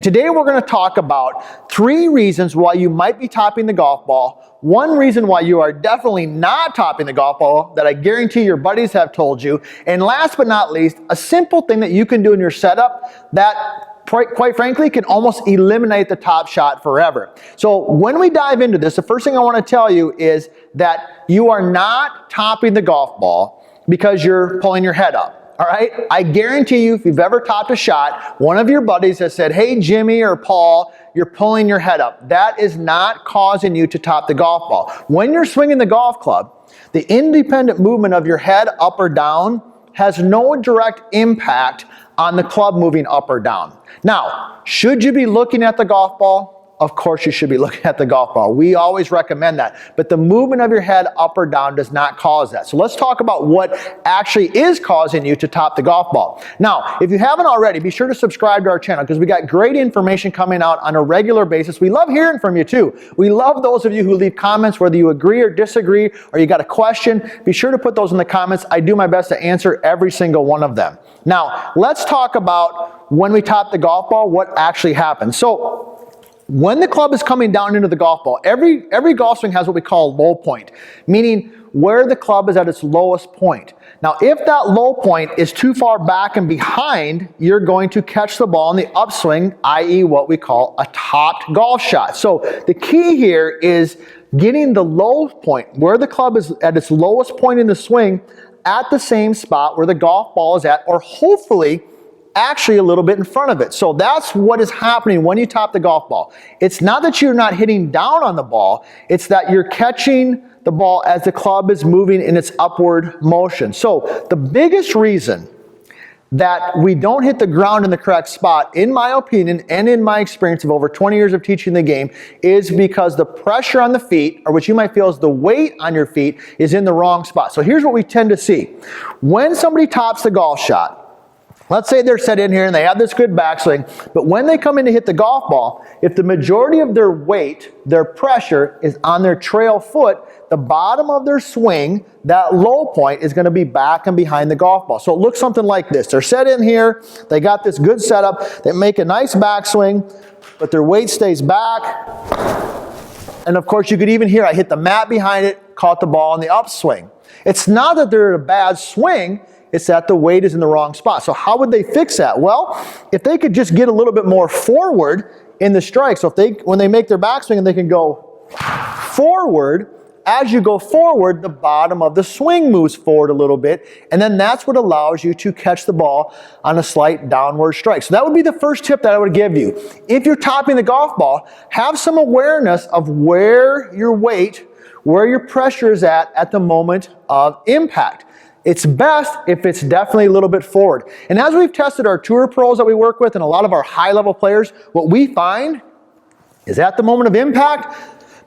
Today we're going to talk about 3 reasons why you might be topping the golf ball, 1 reason why you are definitely not topping the golf ball that I guarantee your buddies have told you, and last but not least, a simple thing that you can do in your setup that quite frankly can almost eliminate the top shot forever. So when we dive into this, the first thing I want to tell you is that you are not topping the golf ball because you're pulling your head up. All right, I guarantee you, if you've ever topped a shot, one of your buddies has said, "Hey, Jimmy or Paul, you're pulling your head up." That is not causing you to top the golf ball. When you're swinging the golf club, the independent movement of your head up or down has no direct impact on the club moving up or down. Now, should you be looking at the golf ball? Of course you should be looking at the golf ball. We always recommend that. But the movement of your head up or down does not cause that. So let's talk about what actually is causing you to top the golf ball. Now, if you haven't already, be sure to subscribe to our channel because we got great information coming out on a regular basis. We love hearing from you too. We love those of you who leave comments, whether you agree or disagree or you got a question. Be sure to put those in the comments. I do my best to answer every single one of them. Now, let's talk about when we top the golf ball, what actually happens. So, when the club is coming down into the golf ball, every golf swing has what we call a low point, meaning where the club is at its lowest point. Now, if that low point is too far back and behind, you're going to catch the ball in the upswing, i.e. what we call a topped golf shot. So the key here is getting the low point, where the club is at its lowest point in the swing, at the same spot where the golf ball is at, or hopefully actually a little bit in front of it. So that's what is happening when you top the golf ball. It's not that you're not hitting down on the ball, it's that you're catching the ball as the club is moving in its upward motion. So the biggest reason that we don't hit the ground in the correct spot, in my opinion and in my experience of over 20 years of teaching the game, is because the pressure on the feet, or what you might feel is the weight on your feet, is in the wrong spot. So here's what we tend to see. When somebody tops the golf shot, let's say they're set in here and they have this good backswing, but when they come in to hit the golf ball, if the majority of their weight, their pressure, is on their trail foot, the bottom of their swing, that low point, is going to be back and behind the golf ball. So it looks something like this. They're set in here, they got this good setup, they make a nice backswing, but their weight stays back. And of course you could even hear I hit the mat behind it, caught the ball in the upswing. It's not that they're in a bad swing, it's that the weight is in the wrong spot. So how would they fix that? Well, if they could just get a little bit more forward in the strike. So when they make their backswing and they can go forward, as you go forward, the bottom of the swing moves forward a little bit, and then that's what allows you to catch the ball on a slight downward strike. So that would be the first tip that I would give you. If you're topping the golf ball, have some awareness of where your weight, where your pressure is at the moment of impact. It's best if it's definitely a little bit forward. And as we've tested our tour pros that we work with and a lot of our high-level players, what we find is at the moment of impact,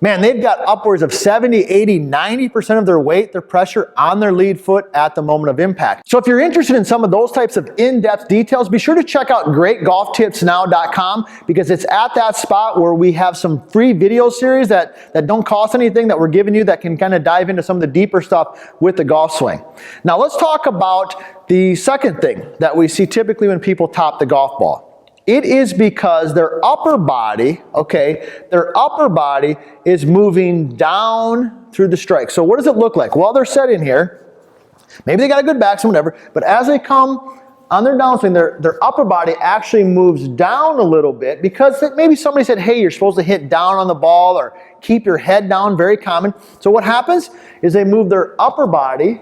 man, they've got upwards of 70, 80, 90% of their weight, their pressure on their lead foot at the moment of impact. So if you're interested in some of those types of in-depth details, be sure to check out greatgolftipsnow.com because it's at that spot where we have some free video series that don't cost anything that we're giving you that can kind of dive into some of the deeper stuff with the golf swing. Now let's talk about the second thing that we see typically when people top the golf ball. It is because their upper body, their upper body is moving down through the strike. So what does it look like? Well, they're set in here. Maybe they got a good backswing, whatever. But as they come on their downswing, their upper body actually moves down a little bit because maybe somebody said, hey, you're supposed to hit down on the ball or keep your head down, very common. So what happens is they move their upper body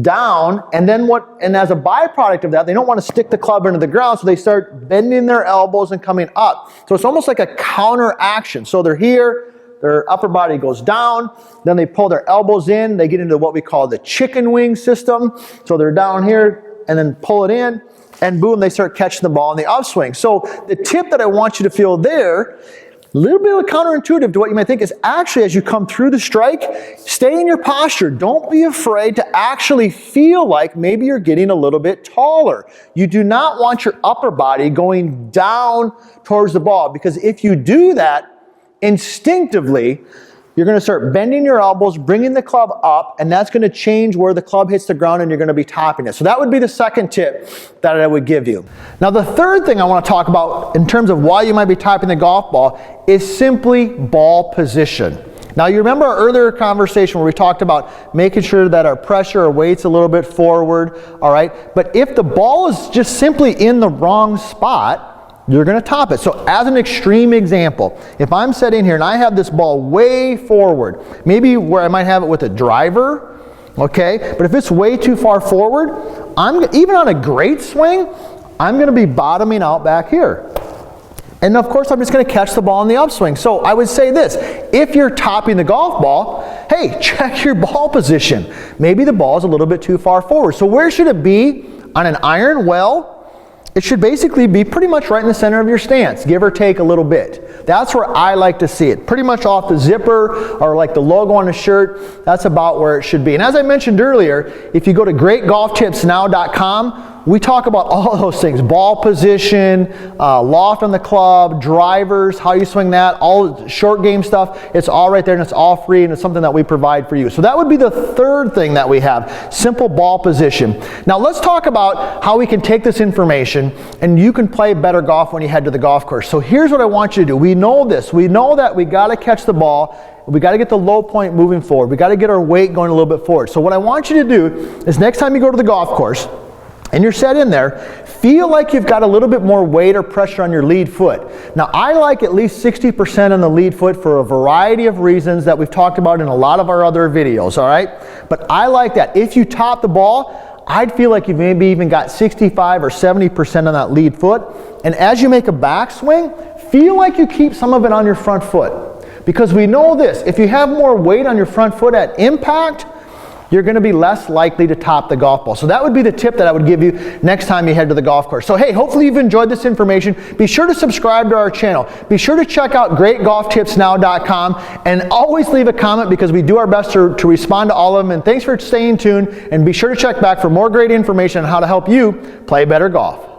down, and as a byproduct of that, they don't want to stick the club into the ground, so they start bending their elbows and coming up. So it's almost like a counter action. So they're here, their upper body goes down, then they pull their elbows in, they get into what we call the chicken wing system. So they're down here and then pull it in, and boom, they start catching the ball in the upswing. So the tip that I want you to feel there, a little bit of counterintuitive to what you might think, is actually as you come through the strike, stay in your posture. Don't be afraid to actually feel like maybe you're getting a little bit taller. You do not want your upper body going down towards the ball, because if you do that, instinctively, you're going to start bending your elbows, bringing the club up, and that's going to change where the club hits the ground and you're going to be topping it. So that would be the second tip that I would give you. Now the third thing I want to talk about in terms of why you might be topping the golf ball is simply ball position. Now you remember our earlier conversation where we talked about making sure that our pressure or weight's a little bit forward, all right? But if the ball is just simply in the wrong spot, you're going to top it. So as an extreme example, if I'm sitting here and I have this ball way forward, maybe where I might have it with a driver, okay? But if it's way too far forward, even on a great swing, I'm going to be bottoming out back here. And of course, I'm just going to catch the ball in the upswing. So I would say this, if you're topping the golf ball, hey, check your ball position. Maybe the ball is a little bit too far forward. So where should it be on an iron? Well, it should basically be pretty much right in the center of your stance, give or take a little bit. That's where I like to see it. Pretty much off the zipper or like the logo on the shirt, that's about where it should be. And as I mentioned earlier, if you go to greatgolftipsnow.com, we talk about all those things, ball position, loft on the club, drivers, how you swing that, all short game stuff. It's all right there and it's all free and it's something that we provide for you. So that would be the third thing that we have, simple ball position. Now let's talk about how we can take this information and you can play better golf when you head to the golf course. So here's what I want you to do. We know this. We know that we got to catch the ball. We got to get the low point moving forward. We got to get our weight going a little bit forward. So what I want you to do is next time you go to the golf course, and you're set in there, feel like you've got a little bit more weight or pressure on your lead foot. Now I like at least 60% on the lead foot for a variety of reasons that we've talked about in a lot of our other videos, all right? But I like that. If you top the ball, I'd feel like you've maybe even got 65 or 70% on that lead foot. And as you make a backswing, feel like you keep some of it on your front foot. Because we know this, if you have more weight on your front foot at impact, you're going to be less likely to top the golf ball. So that would be the tip that I would give you next time you head to the golf course. So hey, hopefully you've enjoyed this information. Be sure to subscribe to our channel. Be sure to check out greatgolftipsnow.com and always leave a comment because we do our best to respond to all of them. And thanks for staying tuned and be sure to check back for more great information on how to help you play better golf.